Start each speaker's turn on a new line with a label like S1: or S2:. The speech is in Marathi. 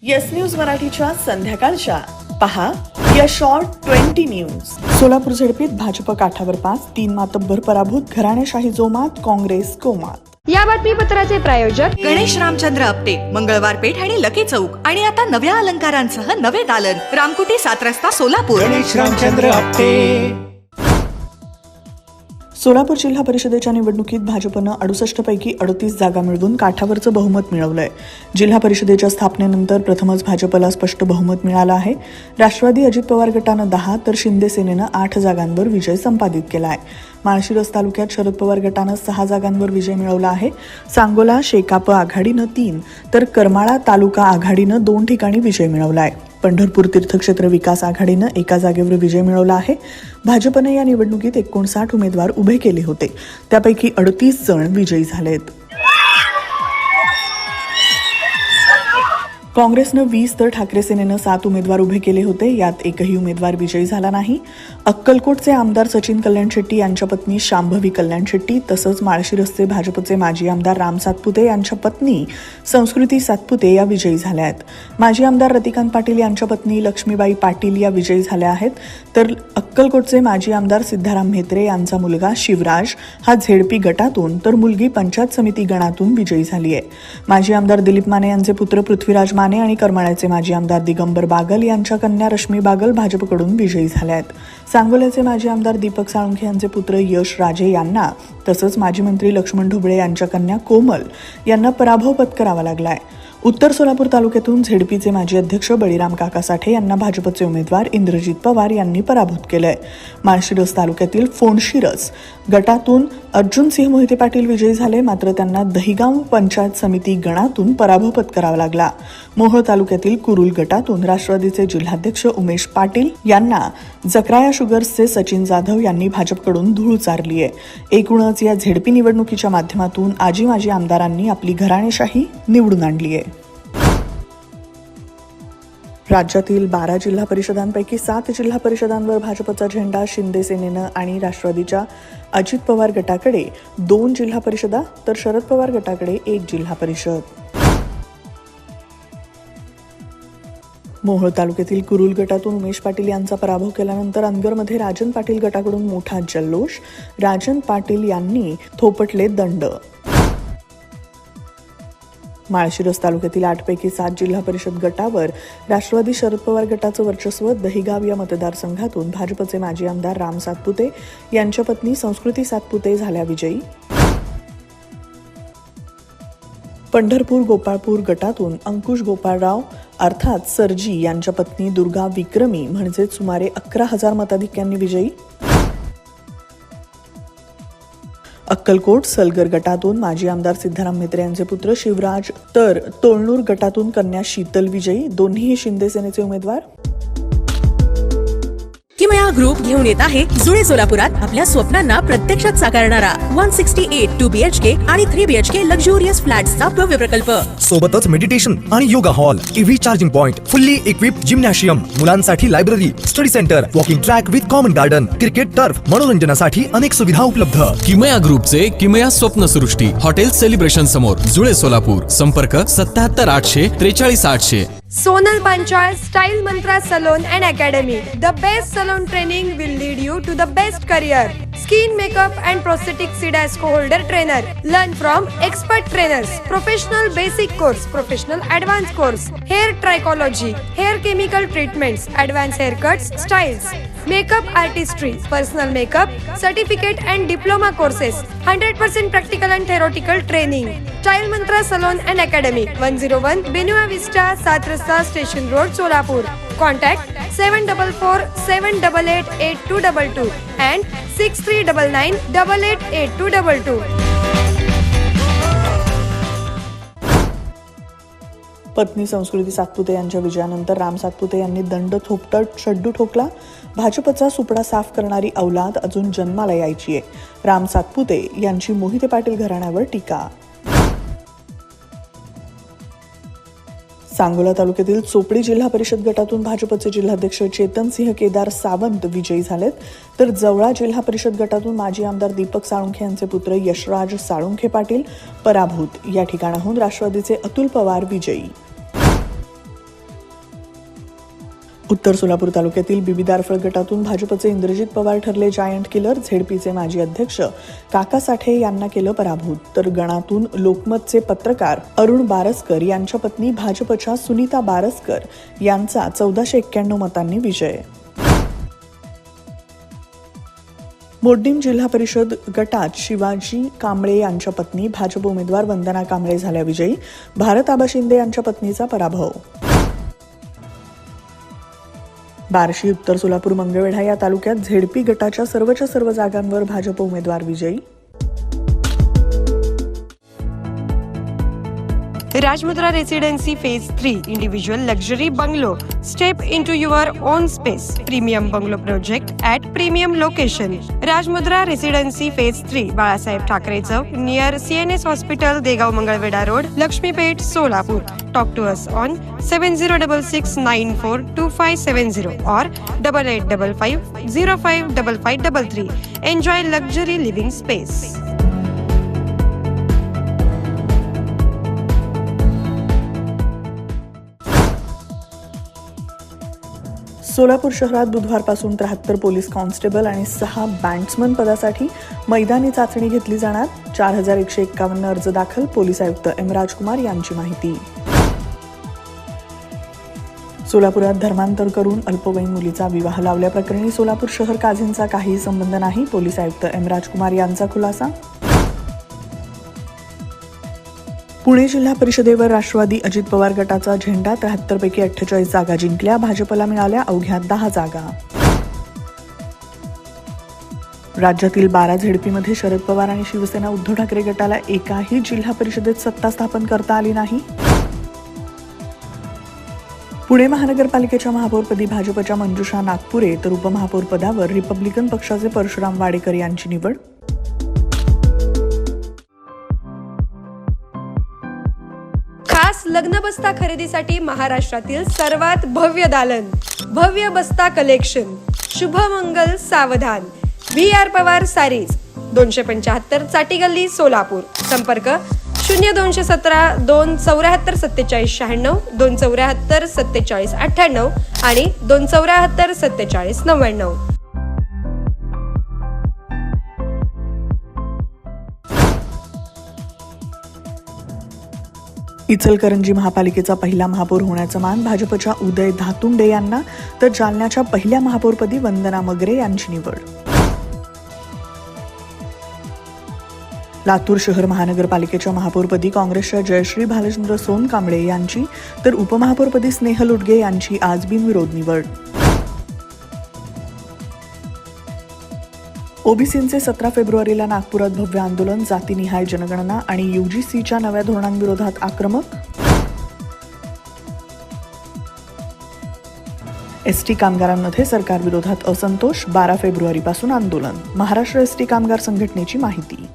S1: येस न्यूज मराठीच्या संध्याकाळच्या पहा या शॉर्ट 20 न्यूज. सोलापूर झडपीत भाजप काठावर 5, 3 मातब्बर पराभूत, घराणेशाही जोमात, काँग्रेस कोमात.
S2: या बातमीपत्राचे प्रायोजक
S3: गणेश रामचंद्र आपटे, मंगळवार पेठ आणि लकी चौक आणि आता नव्या अलंकारांसह नवे दालन, रामकुटी 7 रस्ता सोलापूर.
S4: गणेश रामचंद्र आपटे.
S1: सोलापूर जिल्हा परिषदेच्या निवडणुकीत भाजपनं 68 पैकी 38 जागा मिळवून काठावरचं बहुमत मिळवलंय. जिल्हा परिषदेच्या स्थापनेनंतर प्रथमच भाजपला स्पष्ट बहुमत मिळालं आहे. राष्ट्रवादी अजित पवार गटानं 10 तर शिंदे सेनेनं 8 जागांवर विजय संपादित केला आहे. माळशिरस तालुक्यात शरद पवार गटानं 6 जागांवर विजय मिळवला आहे. सांगोला शेकाप आघाडीनं 3 तर करमाळा तालुका आघाडीनं 2 ठिकाणी विजय मिळवला आहे. पंढरपूर तीर्थक्षेत्र विकास आघाडीनं 1 जागेवर विजय मिळवला आहे. भाजपने या निवडणुकीत 59 उमेदवार उभे केले होते, त्यापैकी 38 जण विजयी झालेत. काँग्रेसनं 20 तर ठाकरे सेनेनं 7 उमेदवार उभे केले होते, यात एकही उमेदवार विजयी झाला नाही. अक्कलकोटचे आमदार सचिन कल्याण शेट्टी यांच्या पत्नी शांभवी कल्याण शेट्टी तसंच माळशिरसचे भाजपचे माजी आमदार राम सातपुते यांच्या पत्नी संस्कृती सातपुते या विजयी झाल्या आहेत. माजी आमदार रतिकांत पाटील यांच्या पत्नी लक्ष्मीबाई पाटील या विजयी झाल्या आहेत. तर अक्कलकोटचे माजी आमदार सिद्धाराम म्हेत्रे यांचा मुलगा शिवराज हा झेडपी गटातून तर मुलगी पंचायत समिती गणातून विजयी झाली आहे. माजी आमदार दिलीप माने यांचे पुत्र पृथ्वीराज माने आणि करमाळ्याचे माजी आमदार दिगंबर बागल यांच्या कन्या रश्मी बागल भाजपकडून विजयी झाल्या आहेत. सांगोल्याचे माजी आमदार दीपक साळुंखे यांचे पुत्र यश राजे यांना तसंच माजी मंत्री लक्ष्मण ढोबळे यांच्या कन्या कोमल यांना पराभव पत्करावा लागलाय. उत्तर सोलापूर तालुक्यातून झेडपीचे माजी अध्यक्ष बळीराम काका साठे यांना भाजपचे उमेदवार इंद्रजित पवार यांनी पराभूत केलंय. माळशिरस तालुक्यातील फोंडशिरस गटातून अर्जुनसिंह मोहिते पाटील विजयी झाले, मात्र त्यांना दहिगाव पंचायत समिती गणातून पराभव पत्करावा लागला. मोहोळ तालुक्यातील कुरुल गटातून राष्ट्रवादीचे जिल्हाध्यक्ष उमेश पाटील यांना जकराया शुगर्सचे सचिन जाधव यांनी भाजपकडून धूळ चारली आहे. एकूणच या झेडपी निवडणुकीच्या माध्यमातून आजी माजी आमदारांनी आपली घराणेशाही निवडून आणली आहे. राज्यातील 12 जिल्हा परिषदांपैकी 7 जिल्हा परिषदांवर भाजपचा झेंडा, शिंदे सेनेनं आणि राष्ट्रवादीच्या अजित पवार गटाकडे 2 जिल्हा परिषदा तर शरद पवार गटाकडे 1 जिल्हा परिषद. मोहोळ तालुक्यातील कुरुल गटातून उमेश पाटील यांचा पराभव केल्यानंतर अनगरमध्ये राजन पाटील गटाकडून मोठा जल्लोष, राजन पाटील यांनी थोपटले दंड. माळशिरस तालुक्यातील 8 पैकी 7 जिल्हा परिषद गटावर राष्ट्रवादी शरद पवार गटाचं वर्चस्व. दहिगाव या मतदारसंघातून भाजपचे माजी आमदार राम सातपुते यांच्या पत्नी संस्कृती सातपुते झाल्या विजयी. पंढरपूर गोपाळपूर गटातून अंकुश गोपाळराव अर्थात सरजी यांच्या पत्नी दुर्गा विक्रमी म्हणजेच सुमारे 11,000 मताधिक्यांनी विजयी. अक्कलकोट सलगर गटातून माजी आमदार सिद्धाराम म्हेत्रे यांचे पुत्र शिवराज तर तोळनूर गटातून कन्या शीतल विजयी, दोन्ही शिंदे सेनेचे उमेदवार.
S3: किमया ग्रुप घेऊन येत आहे जुळे सोलापुरात आपल्या स्वप्नांना प्रत्यक्षात साकारणारा 168 2BHK आणि 3BHK लक्झुरियस फ्लॅट्सचा भव्य प्रकल्प.
S4: सोबतच मेडिटेशन आणि yoga hall, EV charging point, fully equipped gymnasium, मुलांसाठी library, study centre, walking track with common garden, cricket turf, मनोरंजनासाठी अनेक सुविधा उपलब्ध.
S5: किमया ग्रुपचे किमया स्वप्नसृष्टी हॉटेल सेलिब्रेशन समोर जुळे सोलापूर. संपर्क 77 800 43 800.
S2: Sonal Panchayat Style Mantra Salon and Academy. The best salon training will lead you to the best career. Skin makeup and prosthetic SIDASCO holder trainer. Learn from expert trainers. Professional basic course, professional advanced course. Hair trichology, hair chemical treatments, advanced haircuts, styles. Makeup artistry, personal makeup, certificate and diploma courses. 100% practical and theoretical training. Style Mantra Salon and Academy. 101 Benua Vista, 7 Rasta Station Road, Solapur. Contact 744 788 8222 and 6399 888222.
S1: पत्नी संस्कृती सातपुते यांच्या विजयानंतर राम सातपुते यांनी दंड थोपटत शड्डू ठोकला. भाजपचा सुपडा साफ करणारी औलाद अजून जन्माला यायची आहे. राम सातपुते यांची मोहिते पाटील घराण्यावर टीका. सांगोला तालुक्यातील चोपडी जिल्हा परिषद गटातून भाजपचे जिल्हाध्यक्ष चेतनसिंह केदार सावंत विजयी झालेत, तर जवळा जिल्हा परिषद गटातून माजी आमदार दीपक साळुंखे यांचे पुत्र यशराज साळुंखे पाटील पराभूत. या ठिकाणाहून राष्ट्रवादीचे अतुल पवार विजयी. उत्तर सोलापूर तालुक्यातील बिबिदारफळ गटातून भाजपचे इंद्रजित पवार ठरले जायंट किलर. झेडपीचे माजी अध्यक्ष काका साठे यांना केलं पराभूत. तर गणातून लोकमतचे पत्रकार अरुण बारसकर यांच्या पत्नी भाजपच्या सुनीता बारसकर यांचा 1491 मतांनी विजय. मोडणीम जिल्हा परिषद गटात शिवाजी कांबळे यांच्या पत्नी भाजप उमेदवार वंदना कांबळे झाल्या विजयी. भारत आबा शिंदे यांच्या पत्नीचा पराभव. बार्शी उत्तर सोलापूर मंगळवेढा या तालुक्यात झेडपी गटाच्या सर्वच्या सर्व जागांवर भाजप उमेदवार विजयी.
S2: Rajmudra Residency Phase 3 Individual Luxury Bungalow. Step into your own space. Premium Bungalow Project at Premium Location. Rajmudra Residency Phase 3 Balasaheb Thackeray चौक near CNS Hospital, Degaon Mangalwedha road, Laxmipeth, Solapur. Talk to us on 7066942570 or 8855055533. Enjoy luxury living space.
S1: Solapur शहरात बुधवारपासून 73 पोलीस कॉन्स्टेबल आणि 6 बँड्समन पदासाठी मैदानी चाचणी घेतली जाणार. 4151 अर्ज दाखल. पोलीस आयुक्त एम राजकुमार यांची माहिती. सोलापुरात धर्मांतर करून अल्पवयीन मुलीचा विवाह लावल्याप्रकरणी सोलापूर शहर काझींचा काहीही संबंध नाही. पोलीस आयुक्त एम राजकुमार यांचा खुलासा. पुणे जिल्हा परिषदेवर राष्ट्रवादी अजित पवार गटाचा झेंडा. 73 पैकी 48 जागा जिंकल्या. भाजपला मिळाल्या अवघ्या 10 जागा. राज्यातील 12 झेडपीमध्ये शरद पवार आणि शिवसेना उद्धव ठाकरे गटाला एकाही जिल्हा परिषदेत सत्ता स्थापन करता आली नाही. पुणे महानगरपालिकेच्या महापौरपदी भाजपच्या मंजुषा नागपुरे तर उपमहापौर पदावर रिपब्लिकन पक्षाचे परशुराम वाडेकर यांची निवड.
S2: खास लग्न बस्ता खरेदीसाठी महाराष्ट्रातील सर्वात भव्य दालन, भव्य बस्ता कलेक्शन, शुभमंगल सावधान, VR पवार सारीज, 275 चाटी गल्ली, सोलापूर. संपर्क 0217 274 47 96, 274 47 98 आणि 274 47 99.
S1: इचलकरंजी महापालिकेचा पहिला महापौर होण्याचा मान भाजपच्या उदय धातुंडे यांना तर जालन्याच्या पहिल्या महापौरपदी वंदना मगरे यांची निवड. लातूर शहर महानगरपालिकेच्या महापौरपदी काँग्रेसच्या जयश्री भालचंद्र सोनकांबळे यांची तर उपमहापौरपदी स्नेहल उडगे यांची आज बिनविरोध निवड. ओबीसींचे 17 फेब्रुवारीला नागपुरात भव्य आंदोलन. जातीनिहाय जनगणना आणि UGCच्या नव्या धोरणांविरोधात आक्रमक. एसटी कामगारांमध्ये सरकारविरोधात असंतोष. 12 फेब्रुवारीपासून आंदोलन. महाराष्ट्र एसटी कामगार संघटनेची माहिती.